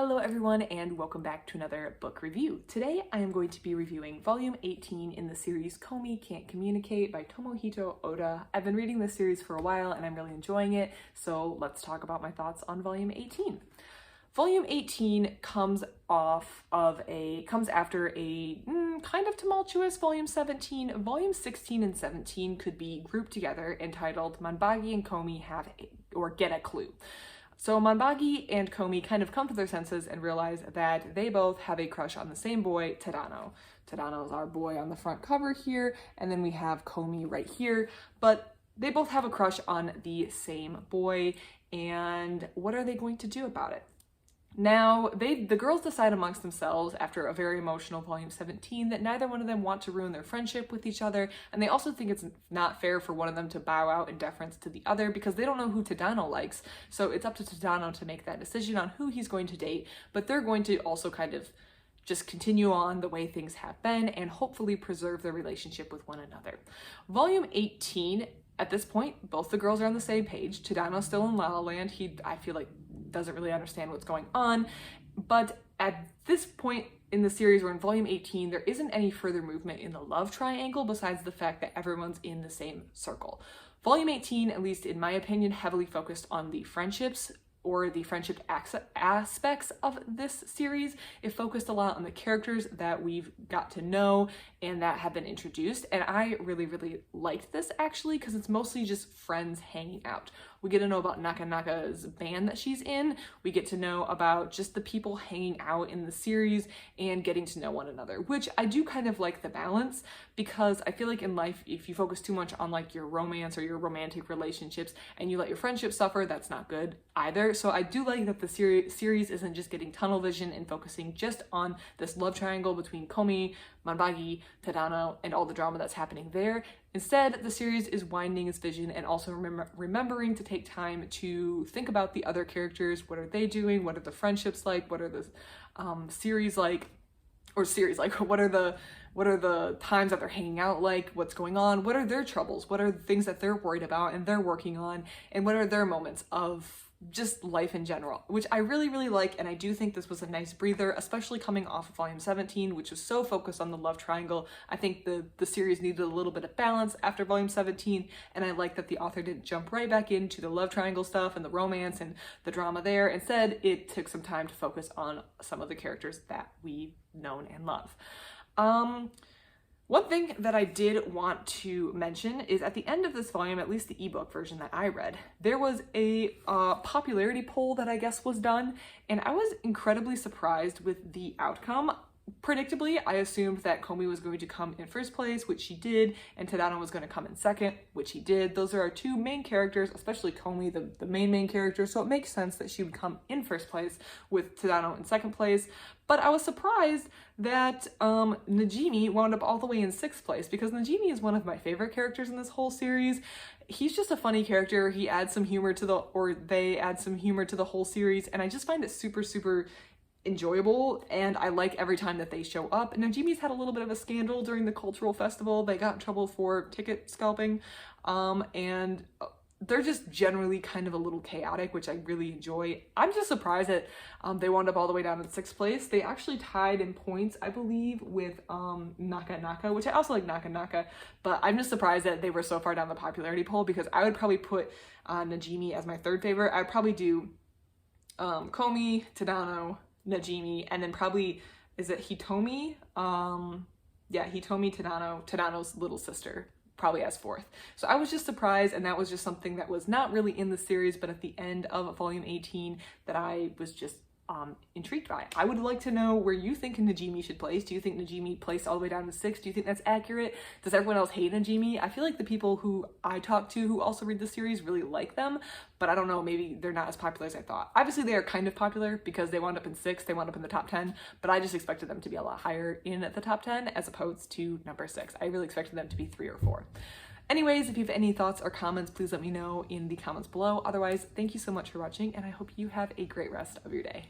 Hello everyone and welcome back to another book review. Today I am going to be reviewing volume 18 in the series Komi Can't Communicate by Tomohito Oda. I've been reading this series for a while and I'm really enjoying it, so let's talk about my thoughts on volume 18. Volume 18 comes after a kind of tumultuous volume 17. Volume 16 and 17 could be grouped together entitled Manbagi and Komi Get a Clue. So Manbagi and Komi kind of come to their senses and realize that they both have a crush on the same boy, Tadano. Tadano is our boy on the front cover here, and then we have Komi right here, but they both have a crush on the same boy, and what are they going to do about it? Now, the girls decide amongst themselves after a very emotional volume 17 that neither one of them want to ruin their friendship with each other, and they also think it's not fair for one of them to bow out in deference to the other because they don't know who Tadano likes, so it's up to Tadano to make that decision on who he's going to date, but they're going to also kind of just continue on the way things have been and hopefully preserve their relationship with one another. Volume 18, at this point, both the girls are on the same page. Tadano's still in La La Land. I feel like doesn't really understand what's going on, but at this point in the series, or in volume 18, there isn't any further movement in the love triangle besides the fact that everyone's in the same circle. Volume 18, at least in my opinion, heavily focused on the friendships or the friendship aspects of this series. It focused a lot on the characters that we've got to know and that have been introduced, and I really liked this actually because it's mostly just friends hanging out. We get to know about Naka-Naka's band that she's in, we get to know about just the people hanging out in the series and getting to know one another, which I do kind of like the balance, because I feel like in life, if you focus too much on like your romance or your romantic relationships and you let your friendship suffer, that's not good either. So I do like that the series isn't just getting tunnel vision and focusing just on this love triangle between Komi, Manbagi, Tadano, and all the drama that's happening there. Instead, the series is widening its vision and also remembering to take time to think about the other characters. What are they doing? What are the friendships like? What are the what are the times that they're hanging out like? What's going on? What are their troubles? What are the things that they're worried about and they're working on? And what are their moments of just life in general, which I really like, and I do think this was a nice breather, especially coming off of volume 17, which was so focused on the love triangle. I think the series needed a little bit of balance after volume 17, and I like that the author didn't jump right back into the love triangle stuff and the romance and the drama there. Instead, it took some time to focus on some of the characters that we've known and love. One thing that I did want to mention is at the end of this volume, at least the ebook version that I read, there was a popularity poll that I guess was done, and I was incredibly surprised with the outcome. Predictably, I assumed that Komi was going to come in first place, which she did, and Tadano was going to come in second, which he did. Those are our two main characters, especially Komi, the main character, so it makes sense that she would come in first place with Tadano in second place. But I was surprised that Najimi wound up all the way in sixth place, because Najimi is one of my favorite characters in this whole series. He's just a funny character. He adds some humor to they add some humor to the whole series, and I just find it super enjoyable, and I like every time that they show up. And Najimi's had a little bit of a scandal during the cultural festival. They got in trouble for ticket scalping, and they're just generally kind of a little chaotic, which I really enjoy. I'm just surprised that they wound up all the way down in sixth place. They actually tied in points, I believe, with Naka-Naka, which I also like Naka-Naka, but I'm just surprised that they were so far down the popularity poll, because I would probably put Najimi as my third favorite. I'd probably do Komi, Tadano, Najimi, and then probably, is it Hitomi? Yeah, Hitomi, Tadano's little sister, probably as fourth. So I was just surprised, and that was just something that was not really in the series, but at the end of volume 18 that I was just intrigued by. I would like to know where you think Najimi should place. Do you think Najimi placed all the way down to 6? Do you think that's accurate? Does everyone else hate Najimi? I feel like the people who I talk to who also read the series really like them, but I don't know, maybe they're not as popular as I thought. Obviously they are kind of popular because they wound up in 6, they wound up in the top 10, but I just expected them to be a lot higher in the top 10 as opposed to number 6. I really expected them to be 3 or 4. Anyways, if you have any thoughts or comments, please let me know in the comments below. Otherwise, thank you so much for watching, and I hope you have a great rest of your day.